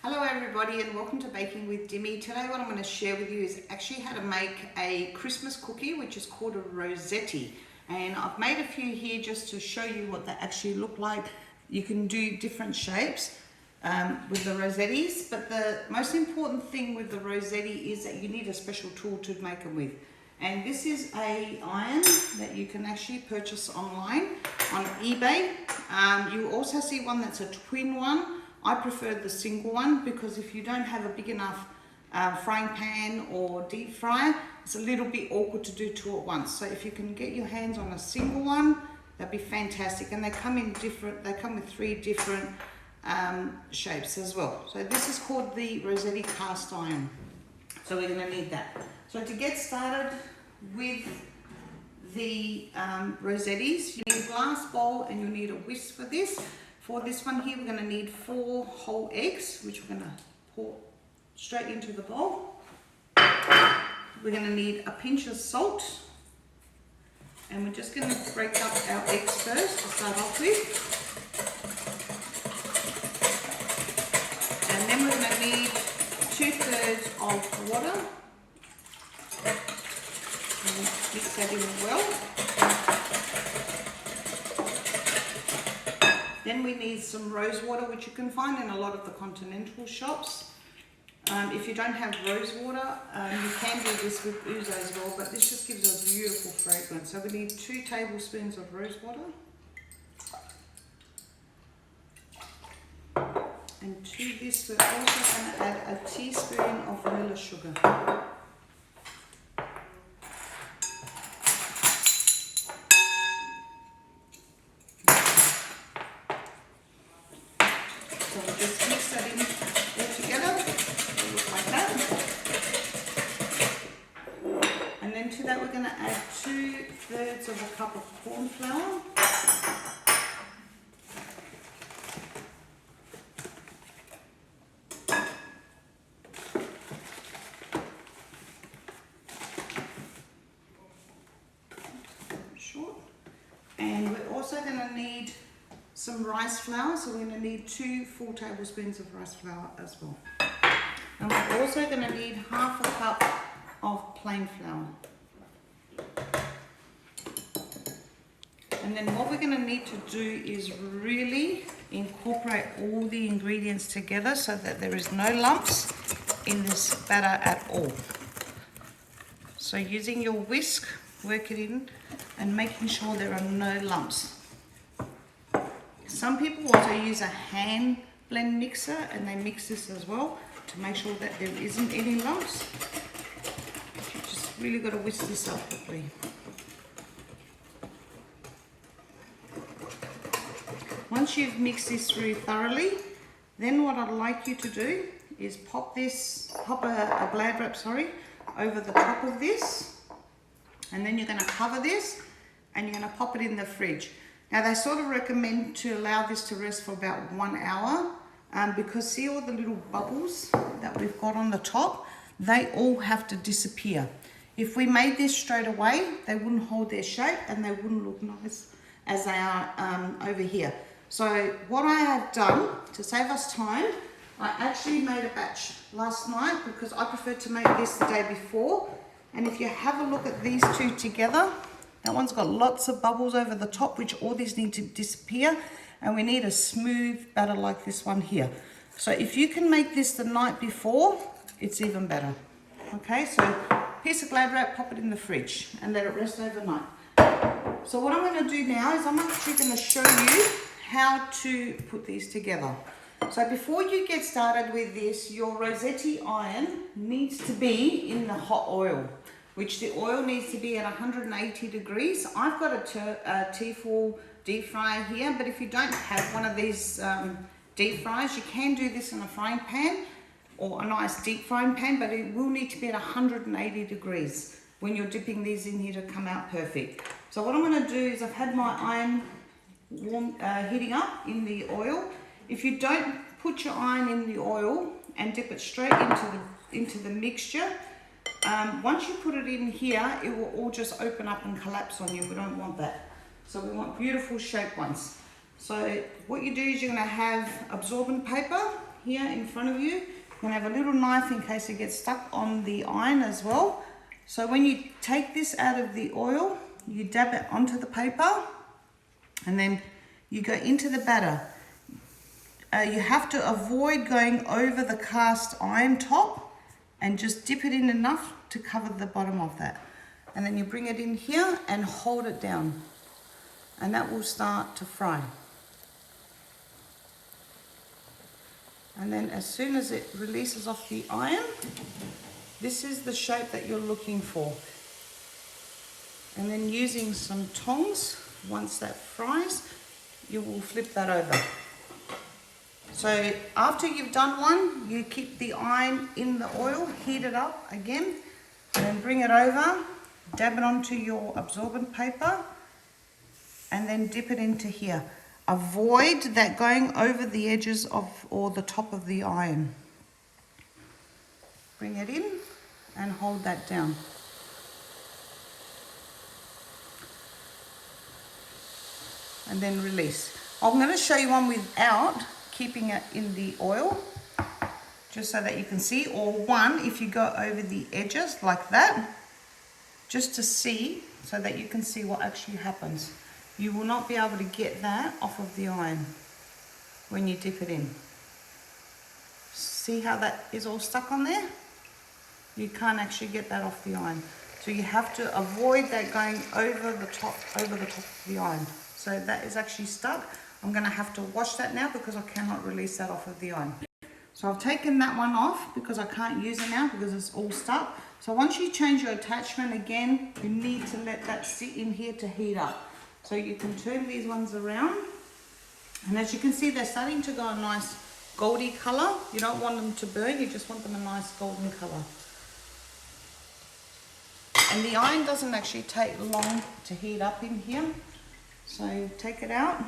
Hello everybody and welcome to Baking with Dimi. Today what I'm going to share with you is actually how to make a Christmas cookie which is called a Rosette. And I've made a few here just to show you what they actually look like. You can do different shapes with the Rosettes, but the most important thing with the Rosette is that you need a special tool to make them with. And this is a iron that you can actually purchase online on eBay. You also see one that's a twin one. I prefer the single one because if you don't have a big enough frying pan or deep fryer, it's a little bit awkward to do two at once. So if you can get your hands on a single one, that'd be fantastic. And they come in different, they come with 3 different shapes as well. So this is called the Rosette cast iron. So we're going to need that. So to get started with the Rosettes, you need a glass bowl and you need a whisk for this. For this one here, we're going to need 4 whole eggs, which we're going to pour straight into the bowl. We're going to need a pinch of salt. And we're just going to break up our eggs first to start off with. And then we're going to need 2/3 of water. And mix that in well. Then we need some rosewater, which you can find in a lot of the continental shops. If you don't have rosewater, you can do this with ouzo as well, but this just gives a beautiful fragrance. So we need 2 tablespoons of rosewater. And to this, we're also going to add a teaspoon of vanilla sugar. So we'll just mix that in all together, look like that. And then to that we're going to add 2/3 of a cup of cornflour. Short. And we're also going to need some rice flour, so we're going to need 2 full tablespoons of rice flour as well. And we're also going to need 1/2 cup of plain flour. And then what we're going to need to do is really incorporate all the ingredients together so that there is no lumps in this batter at all. So using your whisk, work it in and making sure there are no lumps. Some people also use a hand blend mixer and they mix this as well to make sure that there isn't any lumps. You just really got to whisk this up properly. Once you've mixed this through thoroughly, then what I'd like you to do is pop a Glad wrap, over the top of this, and then you're going to cover this and you're going to pop it in the fridge. Now they sort of recommend to allow this to rest for about 1 hour because see all the little bubbles that we've got on the top, they all have to disappear. If we made this straight away, they wouldn't hold their shape and they wouldn't look nice as they are over here. So what I have done to save us time, I actually made a batch last night because I preferred to make this the day before. And if you have a look at these two together, that one's got lots of bubbles over the top, which all these need to disappear. And we need a smooth batter like this one here. So if you can make this the night before, it's even better. Okay, so piece of Glad wrap, pop it in the fridge and let it rest overnight. So what I'm going to do now is I'm actually going to show you how to put these together. So before you get started with this, your Rosette iron needs to be in the hot oil, which the oil needs to be at 180 degrees. I've got a Tefal deep fryer here, but if you don't have one of these deep fryers, you can do this in a frying pan or a nice deep frying pan, but it will need to be at 180 degrees when you're dipping these in here to come out perfect. So what I'm going to do is I've had my iron heating up in the oil. If you don't put your iron in the oil and dip it straight into the mixture, once you put it in here, it will all just open up and collapse on you. We don't want that. So we want beautiful shaped ones. So what you do is you're going to have absorbent paper here in front of you. You can have a little knife in case it gets stuck on the iron as well. So when you take this out of the oil, you dab it onto the paper and then you go into the batter. You have to avoid going over the cast iron top and just dip it in enough to cover the bottom of that. And then you bring it in here and hold it down. And that will start to fry. And then as soon as it releases off the iron, this is the shape that you're looking for. And then using some tongs, once that fries, you will flip that over. So after you've done one, you keep the iron in the oil, heat it up again, and then bring it over, dab it onto your absorbent paper, and then dip it into here. Avoid that going over the edges of or the top of the iron. Bring it in and hold that down. And then release. I'm going to show you one without keeping it in the oil, just so that you can see, or one if you go over the edges like that, just to see, so that you can see what actually happens. You will not be able to get that off of the iron when you dip it in. See how that is all stuck on there? You can't actually get that off the iron. So you have to avoid that going over the top of the iron. So that is actually stuck. I'm going to have to wash that now because I cannot release that off of the iron. So I've taken that one off because I can't use it now because it's all stuck. So once you change your attachment again, you need to let that sit in here to heat up. So you can turn these ones around. And as you can see, they're starting to go a nice goldy color. You don't want them to burn, you just want them a nice golden color. And the iron doesn't actually take long to heat up in here. So take it out,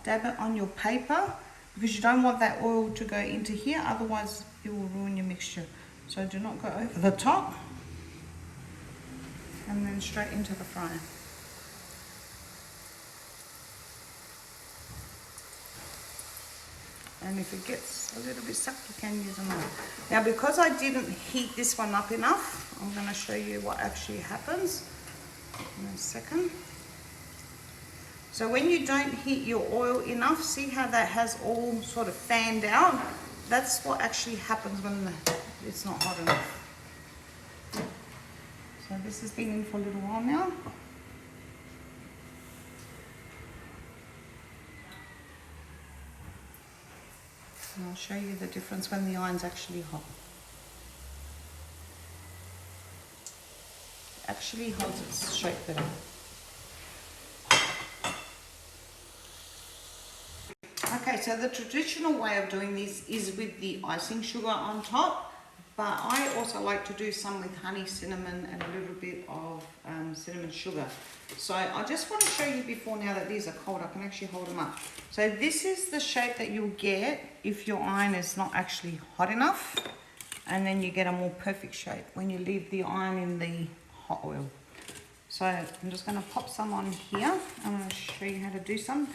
dab it on your paper, because you don't want that oil to go into here, otherwise it will ruin your mixture. So do not go over the top, and then straight into the fryer. And if it gets a little bit stuck, you can use a knife. Now because I didn't heat this one up enough, I'm going to show you what actually happens in a second. So when you don't heat your oil enough, see how that has all sort of fanned out? That's what actually happens when it's not hot enough. So this has been in for a little while now. And I'll show you the difference when the iron's actually hot. It actually holds its shape better. Okay, so the traditional way of doing this is with the icing sugar on top, but I also like to do some with honey, cinnamon, and a little bit of cinnamon sugar. So I just want to show you before, now that these are cold, I can actually hold them up. So this is the shape that you'll get if your iron is not actually hot enough, and then you get a more perfect shape when you leave the iron in the hot oil. So I'm just going to pop some on here. I'm going to show you how to do some.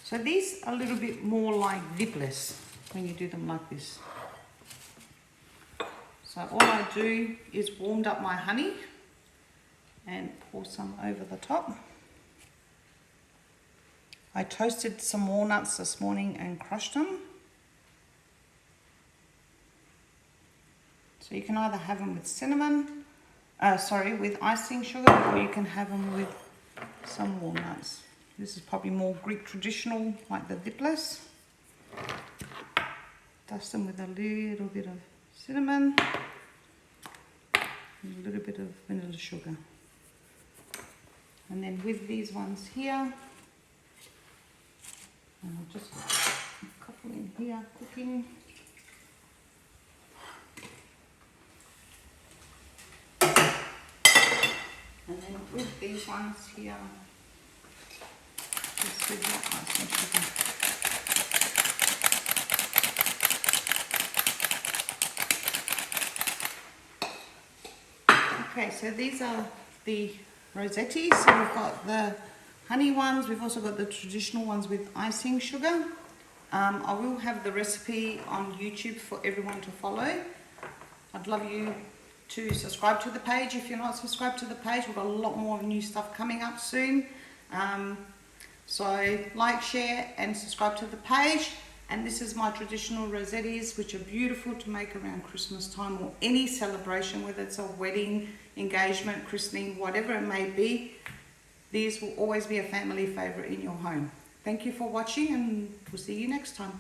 So these are a little bit more like dipless when you do them like this. So all I do is warmed up my honey and pour some over the top. I toasted some walnuts this morning and crushed them. So you can either have them with cinnamon, with icing sugar, or you can have them with some walnuts. This is probably more Greek traditional, like the dipless. Dust them with a little bit of cinnamon and a little bit of vanilla sugar. And then with these ones here, and I'll just put a couple in here cooking. And then with these ones here, just with that icing sugar. Okay, so these are the rosettes. So we've got the honey ones, we've also got the traditional ones with icing sugar. I will have the recipe on YouTube for everyone to follow. I'd love you to subscribe to the page if you're not subscribed to the page. We've got a lot more new stuff coming up soon. So like, share and subscribe to the page. And this is my traditional rosettes, which are beautiful to make around Christmas time or any celebration, whether it's a wedding, engagement, christening, whatever it may be. These will always be a family favourite in your home. Thank you for watching, and we'll see you next time.